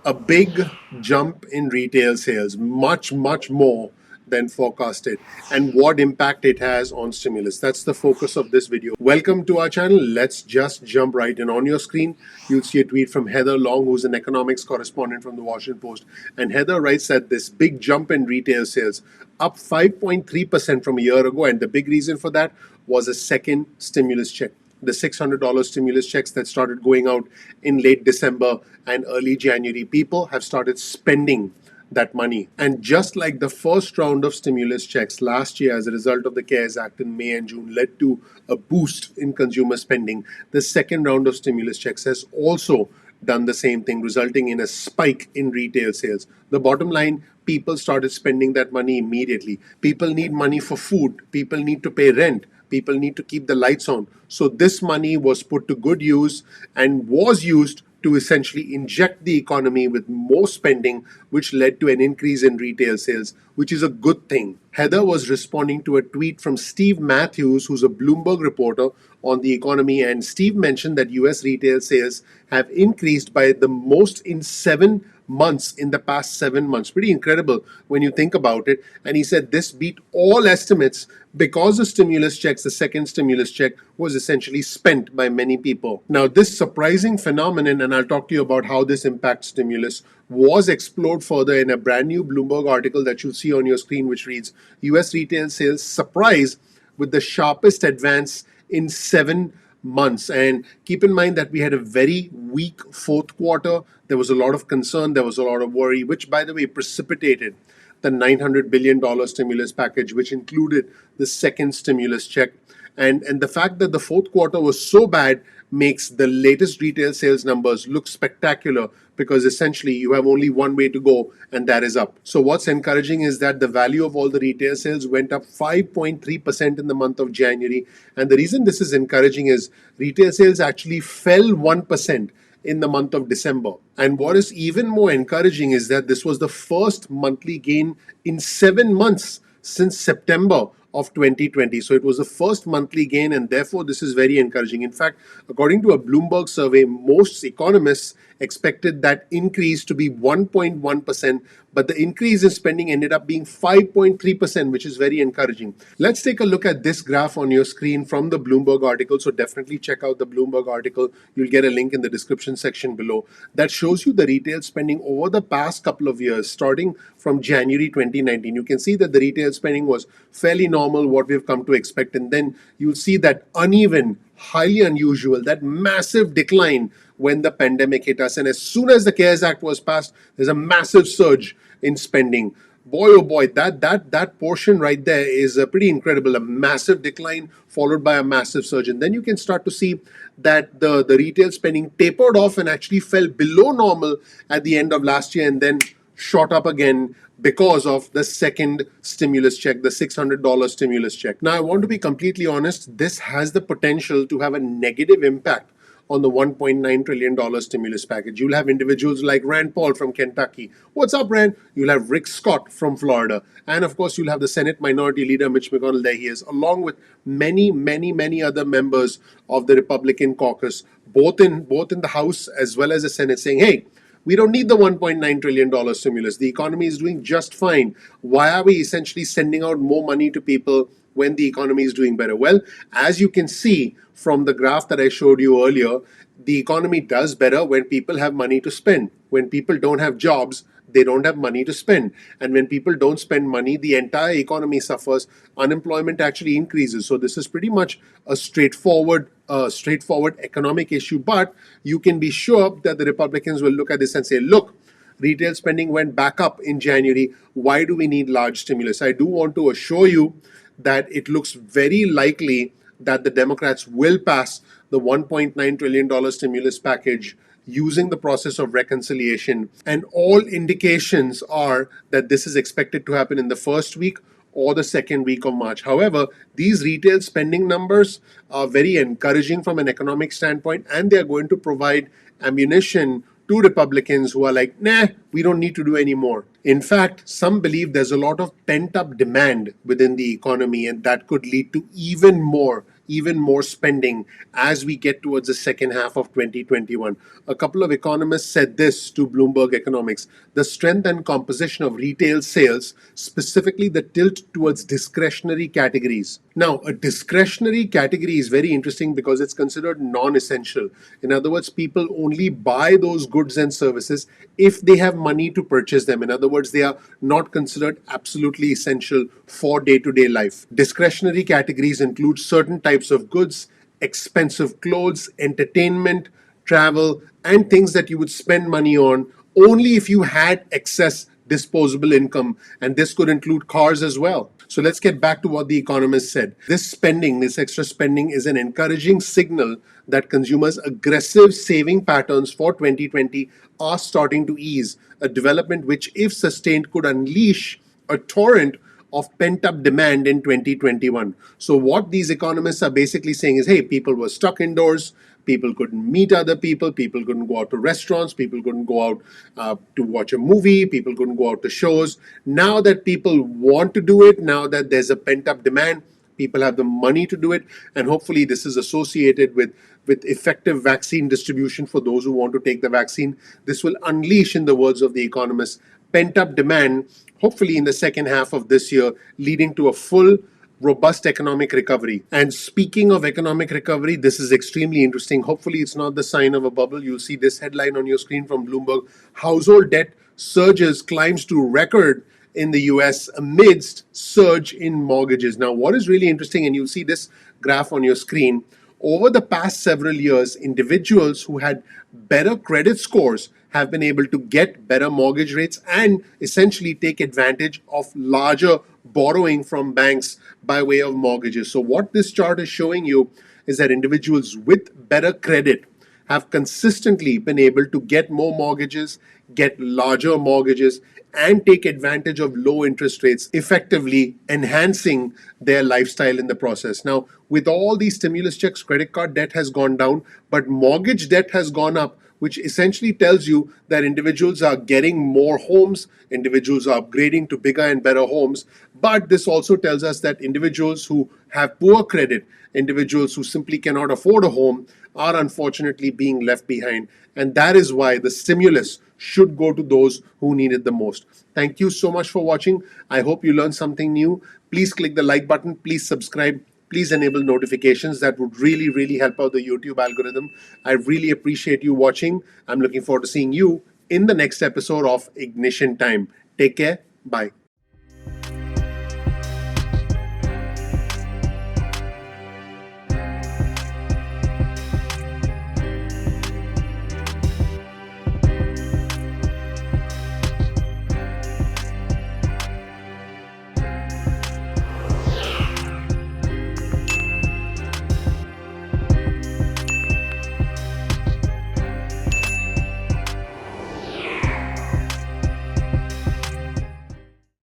A big jump in retail sales, much more than forecasted, and what impact it has on stimulus. That's the focus of this video. Welcome to our channel. Let's just jump right in. On your screen, you'll see a tweet from Heather Long, who's an economics correspondent from the Washington Post. And Heather writes that this big jump in retail sales, up 5.3% from a year ago, and the big reason for that was a second stimulus check. The $600 stimulus checks that started going out in late December and early January. People have started spending that money. And just like the first round of stimulus checks last year as a result of the CARES Act in May and June led to a boost in consumer spending, the second round of stimulus checks has also done the same thing, resulting in a spike in retail sales. The bottom line, people started spending that money immediately. People need money for food. People need to pay rent. People need to keep the lights on. So this money was put to good use and was used to essentially inject the economy with more spending, which led to an increase in retail sales, which is a good thing. Heather was responding to a tweet from Steve Matthews, who's a Bloomberg reporter on the economy, and Steve mentioned that US retail sales have increased by the most in 7 months in the past 7 months. Pretty incredible when you think about it. And he said this beat all estimates because the stimulus checks, the second stimulus check, was essentially spent by many people. Now, this surprising phenomenon, and I'll talk to you about how this impacts stimulus, was explored further in a brand new Bloomberg article that you'll see on your screen, which reads, US retail sales surprise with the sharpest advance in 7 months. And keep in mind that we had a very weak fourth quarter. There was a lot of concern, there was a lot of worry, which, by the way, precipitated the $900 billion stimulus package, which included the second stimulus check. And the fact that the fourth quarter was so bad makes the latest retail sales numbers look spectacular, because essentially you have only one way to go, and that is up. So what's encouraging is that the value of all the retail sales went up 5.3% in the month of January. And the reason this is encouraging is retail sales actually fell 1% in the month of December. And what is even more encouraging is that this was the first monthly gain in 7 months since September of 2020. So it was the first monthly gain, and therefore this is very encouraging. In fact, according to a Bloomberg survey, most economists expected that increase to be 1.1%, but the increase in spending ended up being 5.3%, which is very encouraging. Let's take a look at this graph on your screen from the Bloomberg article. So definitely check out the Bloomberg article. You'll get a link in the description section below that shows you the retail spending over the past couple of years, starting from January 2019. You can see that the retail spending was fairly normal, what we've come to expect, and then you'll see that uneven, highly unusual, that massive decline when the pandemic hit us. And as soon as the CARES Act was passed, there's a massive surge in spending. Boy, oh boy, that portion right there is pretty incredible. A massive decline followed by a massive surge. And then you can start to see that the retail spending tapered off and actually fell below normal at the end of last year, and then shot up again because of the second stimulus check, the $600 stimulus check. Now, I want to be completely honest, this has the potential to have a negative impact on the $1.9 trillion stimulus package. You'll have individuals like Rand Paul from Kentucky. What's up, Rand? You'll have Rick Scott from Florida. And of course, you'll have the Senate Minority Leader Mitch McConnell, there he is, along with many other members of the Republican caucus, both in the House as well as the Senate, saying, hey, we don't need the $1.9 trillion stimulus. The economy is doing just fine. Why are we essentially sending out more money to people when the economy is doing better? Well, as you can see from the graph that I showed you earlier, the economy does better when people have money to spend. When people don't have jobs, they don't have money to spend. And when people don't spend money, the entire economy suffers. Unemployment actually increases. So this is pretty much a straightforward economic issue. But you can be sure that the Republicans will look at this and say, look, retail spending went back up in January. Why do we need large stimulus? I do want to assure you that it looks very likely that the Democrats will pass the $1.9 trillion stimulus package using the process of reconciliation. And all indications are that this is expected to happen in the first week or the second week of March. However, these retail spending numbers are very encouraging from an economic standpoint, and they are going to provide ammunition to Republicans who are like, nah, we don't need to do any more. In fact, some believe there's a lot of pent-up demand within the economy, and that could lead to even more even more spending as we get towards the second half of 2021. A couple of economists said this to Bloomberg Economics: the strength and composition of retail sales, specifically the tilt towards discretionary categories. Now, a discretionary category is very interesting because it's considered non essential. In other words, people only buy those goods and services if they have money to purchase them. In other words, they are not considered absolutely essential for day to day life. Discretionary categories include certain types of goods, expensive clothes, entertainment, travel, and things that you would spend money on only if you had excess disposable income. And this could include cars as well. So let's get back to what the economist said. This spending, this extra spending, is an encouraging signal that consumers' aggressive saving patterns for 2020 are starting to ease, a development which, if sustained, could unleash a torrent of pent up demand in 2021. So, what these economists are basically saying is, hey, people were stuck indoors, people couldn't meet other people couldn't go out to restaurants, people couldn't go out to watch a movie, people couldn't go out to shows. Now that people want to do it, now that there's a pent up demand, people have the money to do it, and hopefully this is associated with effective vaccine distribution for those who want to take the vaccine. This will unleash, in the words of the economists, pent up demand, hopefully in the second half of this year, leading to a full robust economic recovery. And speaking of economic recovery, this is extremely interesting. Hopefully it's not the sign of a bubble. You'll see this headline on your screen from Bloomberg: household debt surges, climbs to record in the US amidst surge in mortgages. Now, what is really interesting, and you'll see this graph on your screen, over the past several years, individuals who had better credit scores have been able to get better mortgage rates and essentially take advantage of larger borrowing from banks by way of mortgages. So, what this chart is showing you is that individuals with better credit have consistently been able to get more mortgages, get larger mortgages, and take advantage of low interest rates, effectively enhancing their lifestyle in the process. Now, with all these stimulus checks, credit card debt has gone down, but mortgage debt has gone up, which essentially tells you that individuals are getting more homes, individuals are upgrading to bigger and better homes. But this also tells us that individuals who have poor credit, individuals who simply cannot afford a home, are unfortunately being left behind. And that is why the stimulus should go to those who need it the most. Thank you so much for watching. I hope you learned something new. Please click the like button. Please subscribe. Please enable notifications. That would really, really help out the YouTube algorithm. I really appreciate you watching. I'm looking forward to seeing you in the next episode of Ignition Time. Take care. Bye.